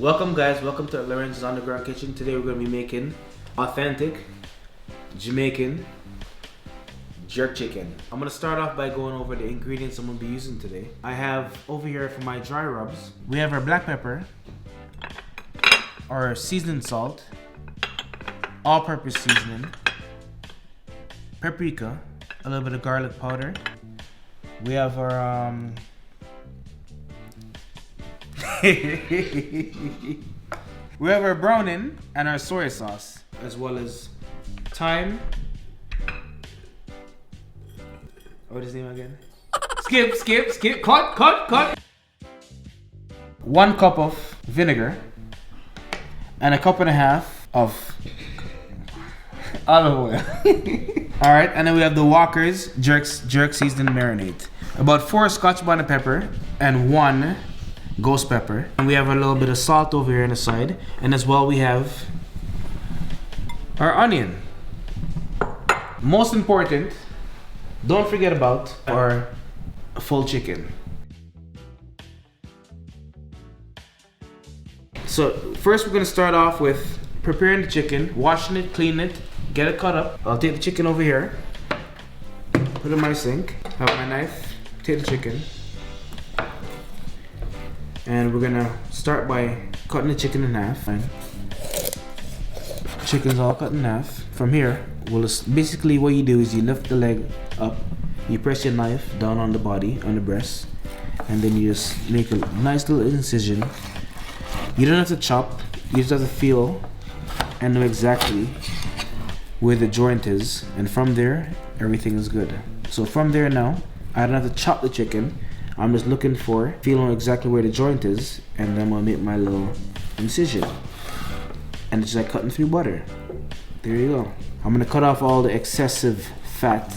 Welcome guys, welcome to Lorenzo's Underground Kitchen. Today we're going to be making authentic Jamaican jerk chicken. I'm going to start off by going over the ingredients I'm going to be using today. I have over here for my dry rubs, we have our black pepper, our seasoning salt, all-purpose seasoning, paprika, a little bit of garlic powder. We have our we have our browning and our soy sauce, as well as thyme. What is his name again? Skip. Cut. 1 cup of vinegar and a cup and a half of olive oil. Alright, and then we have the Walker's jerk seasoned marinade. About 4 Scotch bonnet pepper and 1 ghost pepper. And we have a little bit of salt over here on the side. And as well we have our onion. Most important, don't forget about our full chicken. So first we're going to start off with preparing the chicken, washing it, cleaning it, get it cut up. I'll take the chicken over here, put it in my sink, have my knife, take the chicken, and we're gonna start by cutting the chicken in half. Fine. Chicken's all cut in half. From here, basically what you do is you lift the leg up, you press your knife down on the body, on the breast, and then you just make a nice little incision. You don't have to chop, you just have to feel and know exactly where the joint is, and from there everything is good. So from there now, I don't have to chop the chicken. I'm just looking for, feeling exactly where the joint is, and then I'm gonna make my little incision. And it's like cutting through butter. There you go. I'm gonna cut off all the excessive fat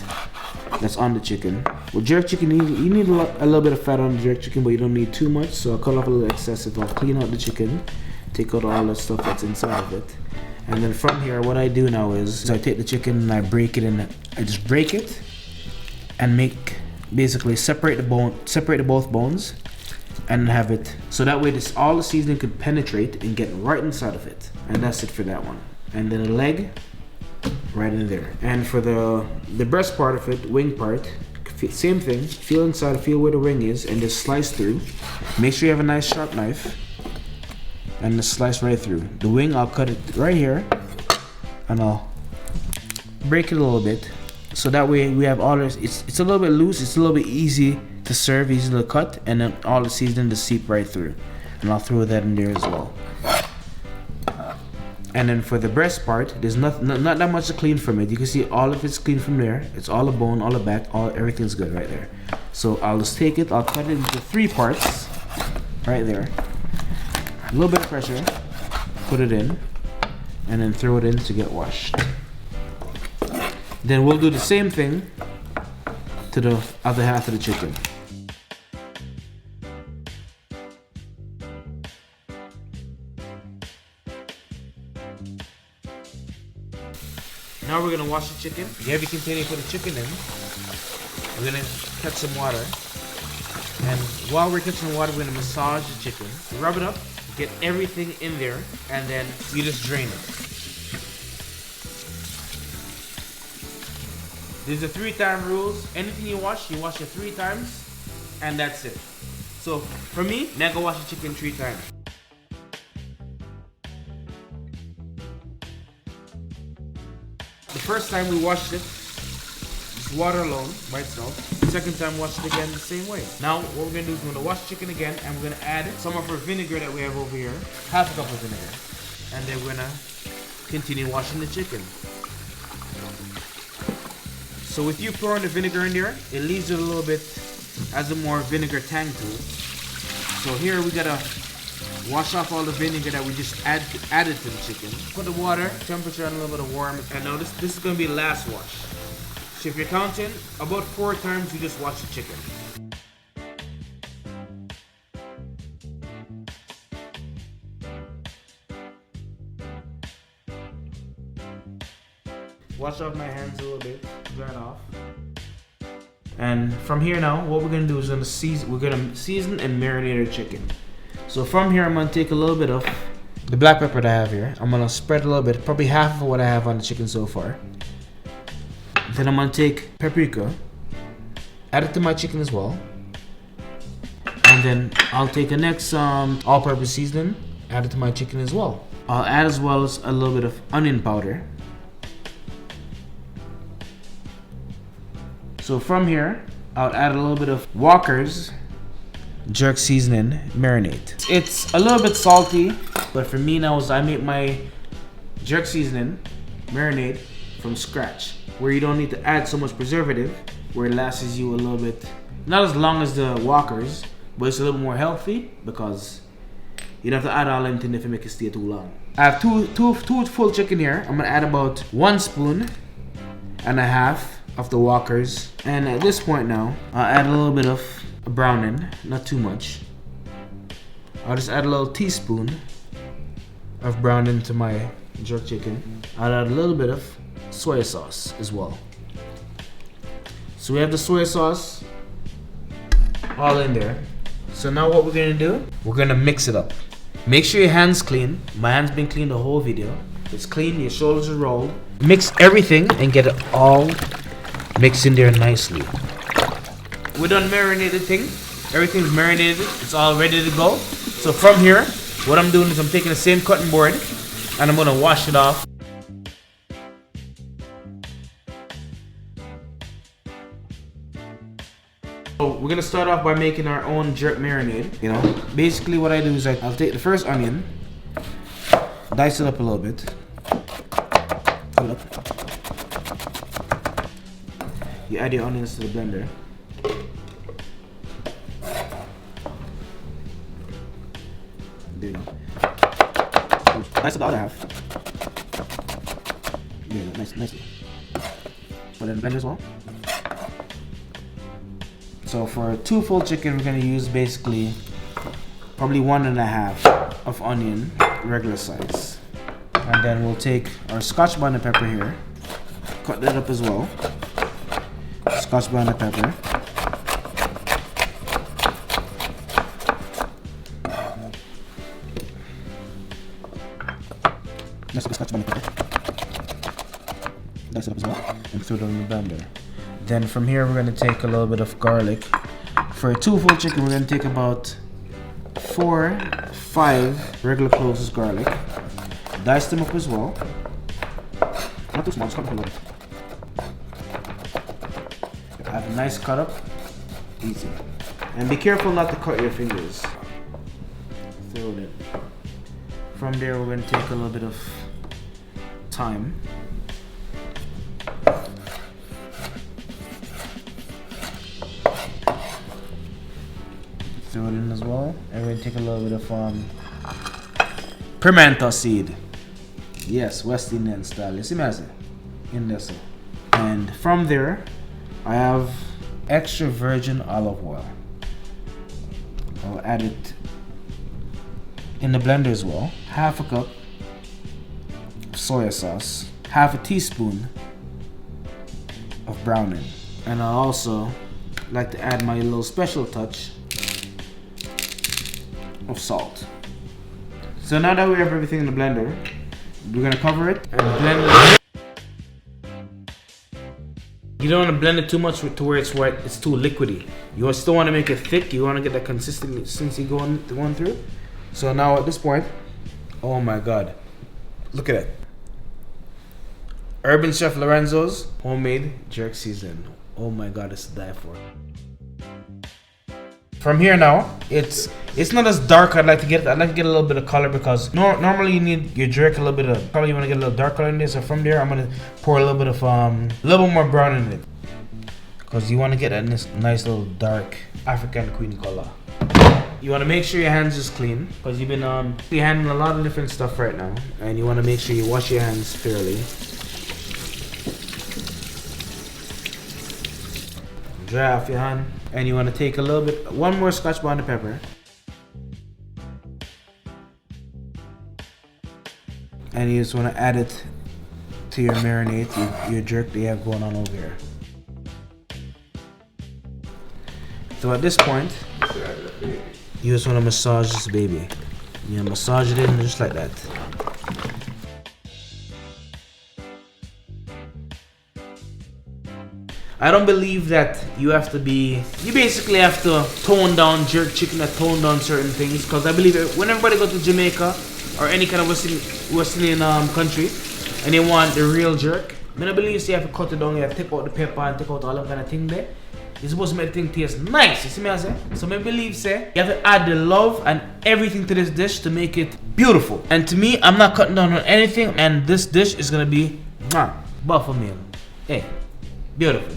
that's on the chicken. With jerk chicken, you need a little bit of fat on the jerk chicken, but you don't need too much. So I'll cut off a little excessive. I'll clean out the chicken, take out all the stuff that's inside of it. And then from here, what I do now is I take the chicken and I break it, and I just break it and basically separate the both bones and have it so that way all the seasoning could penetrate and get right inside of it. And that's it for that one. And then the leg right in there. And for the breast part of it, wing part, same thing. Feel inside, feel where the wing is, and just slice through. Make sure you have a nice sharp knife and just slice right through. The wing, I'll cut it right here and I'll break it a little bit. So that way we have all this, it's a little bit loose, it's a little bit easy to serve, easy to cut, and then all the seasoning to seep right through. And I'll throw that in there as well. And then for the breast part, there's not that much to clean from it. You can see all of it's clean from there. It's all the bone, all the back, everything's good right there. So I'll just take it, I'll cut it into 3 parts, right there. A little bit of pressure, put it in, and then throw it in to get washed. Then we'll do the same thing to the other half of the chicken. Now we're gonna wash the chicken. The heavy container for the chicken in. We're gonna catch some water. And while we're catching the water, we're gonna massage the chicken. Rub it up, get everything in there, and then you just drain it. There's the 3-time rules. Anything you wash it 3 times, and that's it. So for me, now go wash the chicken 3 times. The first time we washed it, just water alone by itself. The second time, wash it again the same way. Now what we're gonna do is we're gonna wash the chicken again, and we're gonna add some of our vinegar that we have over here, half a cup of vinegar, and then we're gonna continue washing the chicken. So with you pouring the vinegar in there, it leaves it a little bit, has a more vinegar tang to it. So here we gotta wash off all the vinegar that we just added to the chicken. Put the water, temperature on a little bit of warm. And now this is gonna be the last wash. So if you're counting, about 4 times you just wash the chicken. Wash off my hands a little bit, dry it off. And from here now, what we're gonna do is we're gonna season and marinate our chicken. So from here, I'm gonna take a little bit of the black pepper that I have here. I'm gonna spread a little bit, probably half of what I have on the chicken so far. Then I'm gonna take paprika, add it to my chicken as well. And then I'll take the next all-purpose seasoning, add it to my chicken as well. I'll add as well as a little bit of onion powder. So from here, I'll add a little bit of Walker's jerk seasoning marinade. It's a little bit salty, but for me now is I make my jerk seasoning marinade from scratch, where you don't need to add so much preservative, where it lasts you a little bit, not as long as the Walker's, but it's a little more healthy because you don't have to add all anything if you make it stay too long. I have two full chicken here. I'm gonna add about 1.5 spoons of the Walker's, and at this point now, I'll add a little bit of browning, not too much. I'll just add a little teaspoon of browning to my jerk chicken. I'll add a little bit of soy sauce as well. So we have the soy sauce all in there. So now what we're gonna do, we're gonna mix it up. Make sure your hands clean. My hands been clean the whole video. It's clean, your shoulders are rolled. Mix everything and get it all mixed in there nicely. We're done marinated thing. Everything's marinated. It's all ready to go. So from here, what I'm doing is I'm taking the same cutting board and I'm gonna wash it off. So we're gonna start off by making our own jerk marinade. You know, basically what I do is I'll take the first onion, dice it up a little bit, put it up. You add your onions to the blender. There you go. Dice up the other half. There you go, nicely. Put it in the blender as well. So for 2 full chicken, we're gonna use basically probably 1.5 of onion, regular size. And then we'll take our Scotch bonnet pepper here, cut that up as well. Scotch bonnet pepper. That's the Scotch bonnet pepper. Dice it up as well and throw it in the blender. Then from here we're gonna take a little bit of garlic. For 2 full chicken, we're gonna take about 4-5 regular cloves of garlic. Dice them up as well. Not too small, just cut them a little bit. Have a nice cut up, easy. And be careful not to cut your fingers. Throw it in. From there, we're gonna take a little bit of thyme. Throw it in as well. And we're gonna take a little bit of pimento seed. Yes, West Indian style. You see me in this. And from there, I have extra virgin olive oil. I'll add it in the blender as well. 1/2 cup of soy sauce, 1/2 teaspoon of browning, and I also like to add my little special touch of salt. So now that we have everything in the blender, we're gonna cover it and blend it. You don't want to blend it too much to where it's too liquidy. You still want to make it thick. You want to get that consistency going through. So now at this point, oh my God, look at it. Urban Chef Lorenzo's homemade jerk season. Oh my God, it's to die for. From here now, it's not as dark. I'd like to get a little bit of color because normally you need your jerk a little bit of color. You want to get a little dark color in there. So from there, I'm gonna pour a little bit of a little more brown in it because you want to get a nice little dark African queen color. You want to make sure your hands is clean because you've been handling a lot of different stuff right now, and you want to make sure you wash your hands fairly. Dry off your hand. And you want to take one more Scotch bonnet pepper. And you just want to add it to your marinade, your jerk that you have going on over here. So at this point, You just want to massage this baby. You massage it in just like that. I don't believe that you have to be. You basically have to tone down jerk chicken, or tone down certain things. Because I believe when everybody go to Jamaica or any kind of Western country and they want the real jerk, I don't believe you have to cut it down. You have to take out the pepper and take out all that kind of thing there. You're supposed to make the thing taste nice. You see me I say? So I believe say you have to add the love and everything to this dish to make it beautiful. And to me, I'm not cutting down on anything. And this dish is gonna be buffalo meal. Hey, beautiful.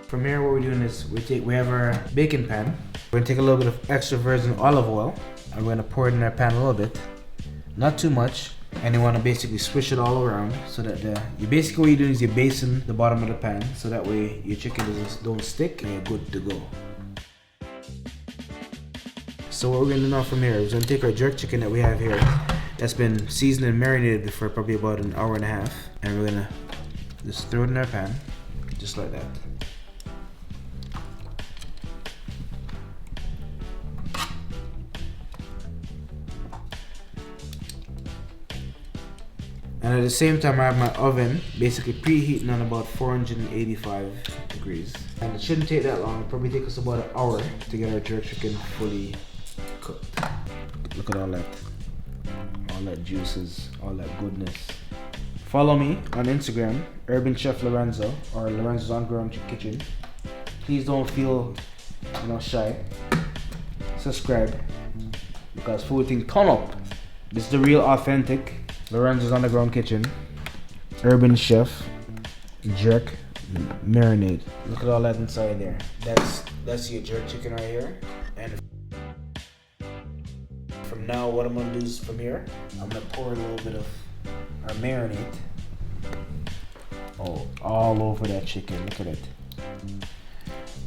From here, what we're doing is we have our baking pan. We're gonna take a little bit of extra virgin olive oil and we're gonna pour it in our pan a little bit, not too much. And you want to basically swish it all around so that basically what you're doing is you're basting the bottom of the pan so that way your chicken don't stick and you're good to go. So what we're gonna do now from here is we're gonna take our jerk chicken that we have here that's been seasoned and marinated for probably about an hour and a half, and we're gonna just throw it in our pan just like that. And at the same time, I have my oven basically preheating on about 485 degrees. And it shouldn't take that long. It'll probably take us about an hour to get our jerk chicken fully cooked. Look at all that juices, all that goodness. Follow me on Instagram, Urban Chef Lorenzo, or Lorenzo's Underground Kitchen. Please don't feel shy. Subscribe, because food thing turn up. This is the real authentic Lorenzo's Underground Kitchen, Urban Chef, Jerk Marinade. Look at all that inside there. That's your jerk chicken right here. And from now, what I'm gonna do is from here, I'm gonna pour a little bit of our marinade all over that chicken. Look at it.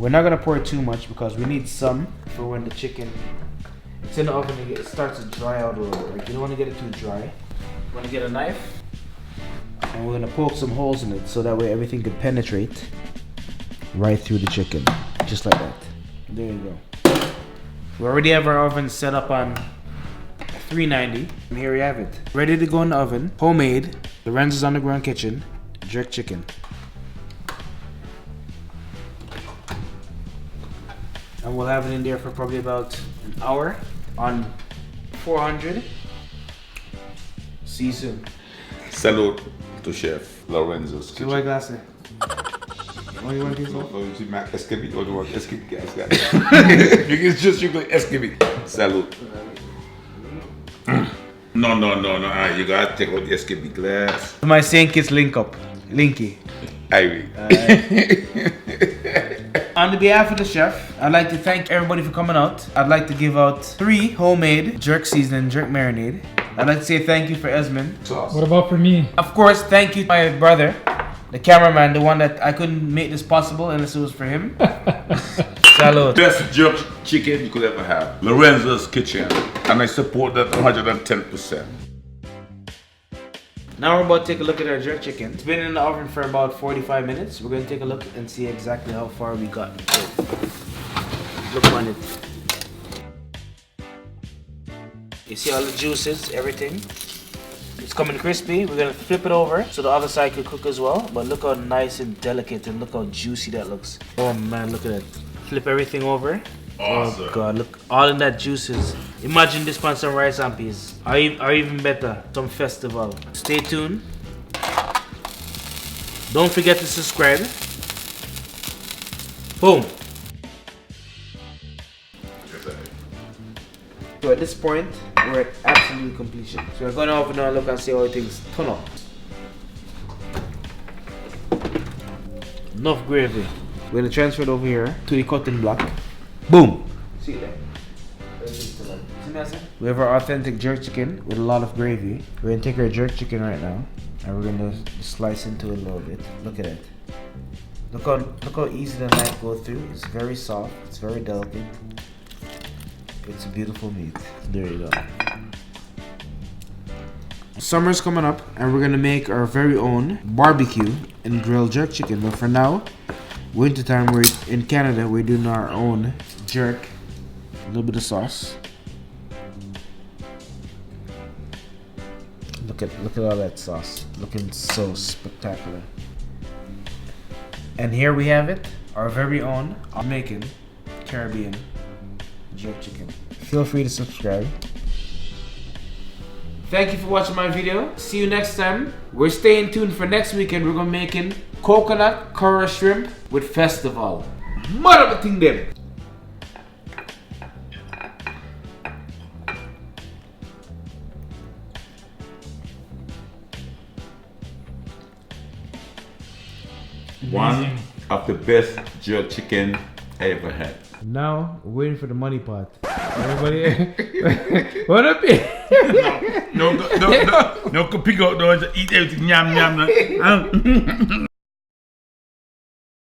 We're not gonna pour too much because we need some for when the chicken it's in the oven. It starts to dry out a little bit. Like you don't want to get it too dry. We're gonna get a knife and we're gonna poke some holes in it so that way everything can penetrate right through the chicken, just like that. There you go. We already have our oven set up on 390, and here we have it, ready to go in the oven. Homemade Lorenzo's Underground Kitchen jerk chicken. And we'll have it in there for probably about an hour on 400. See you soon. Salute to Chef Lorenzo's Kitchen. What glass? What do you want these? No, you see my escabit. What do you want? Escabit gas. It's just you go escabit. Salute. No. You gotta take out the escabit glass. My Saint Kitts link up. Linky. Ivy. On behalf of the chef, I'd like to thank everybody for coming out. I'd like to give out 3 homemade jerk seasoning jerk marinade. I'd like to say thank you for Esmond. What about for me? Of course, thank you to my brother, the cameraman, the one that I couldn't make this possible unless it was for him. Salud. Best jerk chicken you could ever have. Lorenzo's Kitchen. And I support that 110%. Now we're about to take a look at our jerk chicken. It's been in the oven for about 45 minutes. We're going to take a look and see exactly how far we got. Look on it. You see all the juices, everything. It's coming crispy. We're going to flip it over so the other side can cook as well. But look how nice and delicate and look how juicy that looks. Oh man, look at that. Flip everything over. Awesome. Oh god, look, all in that juices. Imagine this on some rice and peas. Or even better, some festival. Stay tuned. Don't forget to subscribe. Boom. So at this point, we're at absolute completion. So we're gonna open our look and see how things turn out. Enough gravy. We're gonna transfer it over here to the cutting block. Boom! See that? We have our authentic jerk chicken with a lot of gravy. We're gonna take our jerk chicken right now and we're gonna slice into it a little bit. Look at it. Look how easy the knife goes through. It's very soft. It's very delicate. It's a beautiful meat. There you go. Summer's coming up and we're gonna make our very own barbecue and grilled jerk chicken. But for now, winter time, we're in Canada. We're doing our own jerk, a little bit of sauce. Look at all that sauce, looking so spectacular. And here we have it, our very own Jamaican, Caribbean jerk chicken. Feel free to subscribe. Thank you for watching my video. See you next time. We're staying tuned for next weekend. We're gonna be making coconut curry shrimp with festival. Mother thing them. One of the best jerk chicken I ever had. Now we're waiting for the money part. Everybody, what up here? No, pick up those, eat everything, yum, yum.